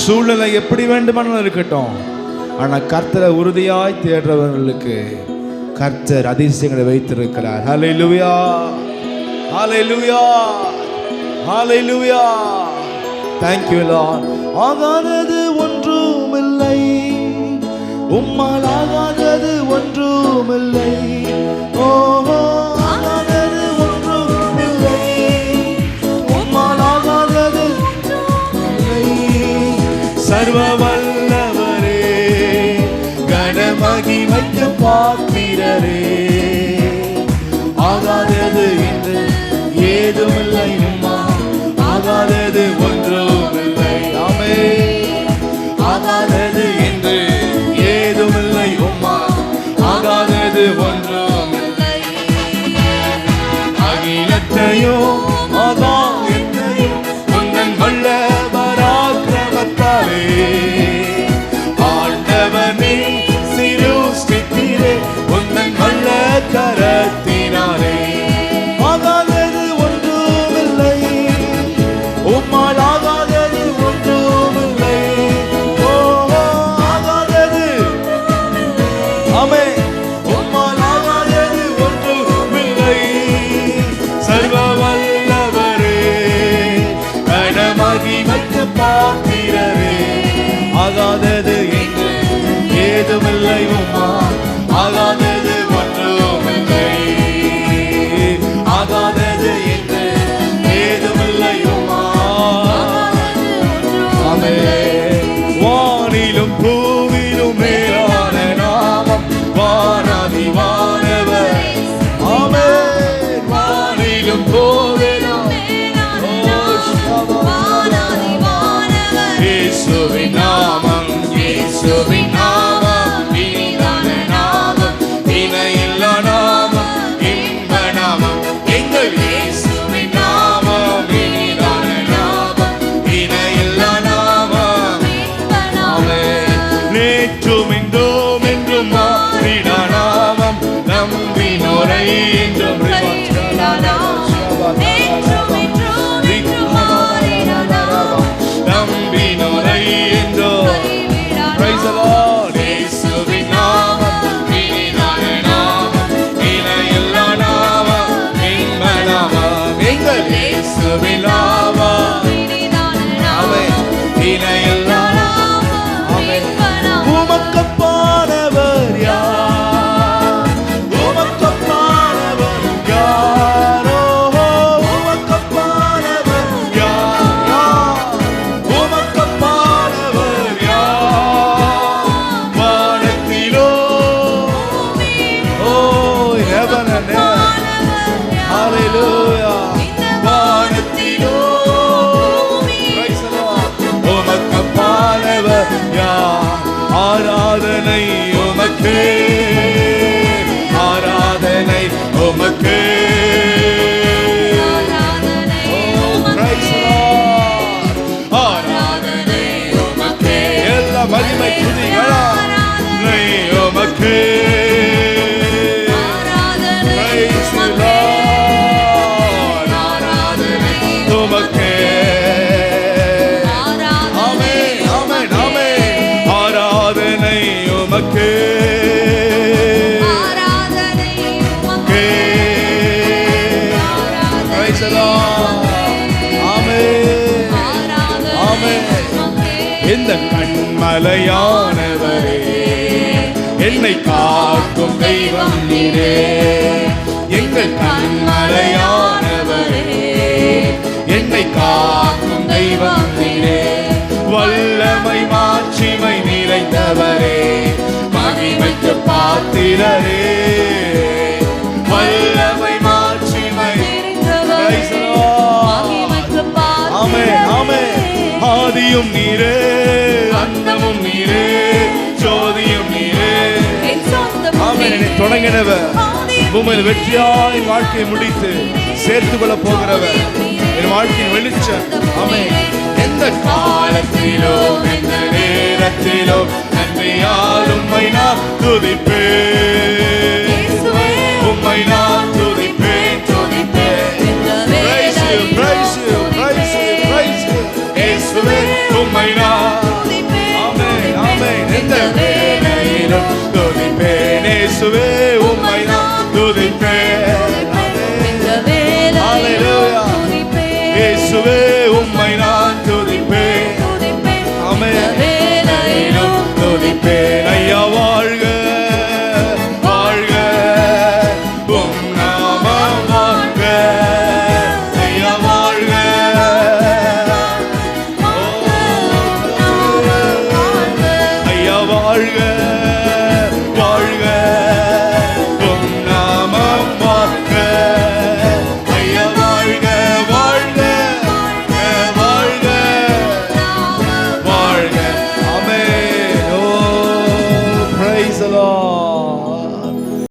சூழ்நிலை எப்படி வேண்டுமானாலும் இருக்கட்டும், ஆனால் கர்த்தரை உறுதியாய் தேடுறவர்களுக்கு கர்த்தர் அதிசயங்களை வைத்திருக்கிறார். ஹல்லேலூயா, ஹல்லேலூயா, ஹல்லேலூயா. Thank you Lord. ஆகாதது ஒன்றுமில்லை, உம்மால் ஆகாதது ஒன்றுமில்லை. ஓஹோ, ஆகாதது ஒன்றுமில்லை, உம்மால் ஆகாதது ஒன்றுமில்லை. சர்வ வல்லவரே, கனமகிமைக்கு பாத்திரரே, ஆகாதது என்று ஏதுமில்லை, உம்மால் ஆகாதது ஒன்றுமில்லை. ஆமென். ஆகாதது என்று ஏதுமில்லை, உம்மால் ஆகாதது ஒன்றுமில்லை. அகிலத்தையும் ஆகாயத்தையும் உந்தன் வல்ல பராக்கிரமத்தாலே ஆண்டவனே சிருஷ்டித்தீரே, உந்தன் வல்ல கரத்தினாலே. ஆகாதது ஒன்றுமில்லை, உம்மால் ஆகாதது ஒன்றுமில்லை. ஓஹோ, ஆகாதது, ஆமென், உம்மால் ஆகாதது ஒன்றுமில்லை. சர்வ வல்லவரே, கனமகிமைக்கு பாத்திரரே, ஆகாதது என்று ஏதுமில்லை, உம்மால் ஆகாதது ஒன்றுமில்லை. ஆகாதது என்று ஏதுமில்லை, உம்மால். ஆமென். வானிலும் பூவிலும் மேலான நாமம் வானாதி வானவர். ஆமென். வானிலும் பூவிலும் இயேசுவின் நாமம், இயேசுவின் நாமம், இனிதான நாமம், இணையில்லா நாமம், இன்ப நாமம், எங்கள் இயேசுவின் நாமம், இனிதான நாமம், இணையில்லா நாமம். ஆமென். நேற்றும் இன்றும் என்றும் மாறிடா நாமம், நம்பினோரை என்றும் நம்பினோரை என்றோ. Praise the Lord. இயேசுவின் நாமம், இனிதான நாமம், இணையில்லா நாமம், இன்ப நாமம், எங்கள் இயேசுவின் நாமம். ஆமென். இணையில்லா நாமம். ஆமென். உமக்கப்பானவர் யார்? உமக்கப்பானவர் யார்? ஓஹோ, உமக்கப்பானவர் யார்? உமக்கப்பானவர் யார்? வானத்திலோ, ஓ heaven and earth, hallelujah. வானத்திலோ, praise the Lord. உமக்கப்பானவர் யார்? ஆராதனை உமக்கே, ஆராதனை உமக்கே. Praise the Lord. ஆராதனை உமக்கே, எல்லா மகிமை துதிகளா உமக்கே. Praise the Lord. ஆராதனை உமக்கே. ஆமென், ஆமென், ஆமென். ஆராதனை உமக்கே. Praise the Lord. ஆமென், ஆமென். இந்த கண்மலையானவரே, என்னை காக்கும் தெய்வம் நீரே, எங்கள் கண்மலையானவரே, என்னை காக்கும் தெய்வம் நீரே. வல்லமை மாட்சிமை நிறைந்தவரே, மகிமைக்கு பாத்திரரே, வல்லமை மாட்சிமை. Praise the Lord. ஆமென், ஆமென். ஆதியும் நீரே, அந்தமும் நீரே, ஜோதியும் நீரே. ஆமென். என்னை தொடங்கினவர் பூமியில் வெற்றியாய் வாழ்க்கையை முடித்து சேர்த்துக் கொள்ள போகிறவர், என் வாழ்க்கையின் வெளிச்சம். ஆமென். எந்த காலத்திலோ எந்த நேரத்திலோ நன்றியால் உம்மை நான் துதிப்பேன், உம்மை நான் துதிப்பேன், துதிப்பேன். Praise you, praise you, praise you, praise you. இயேசுவே உம்மை நான் உம்மை நான்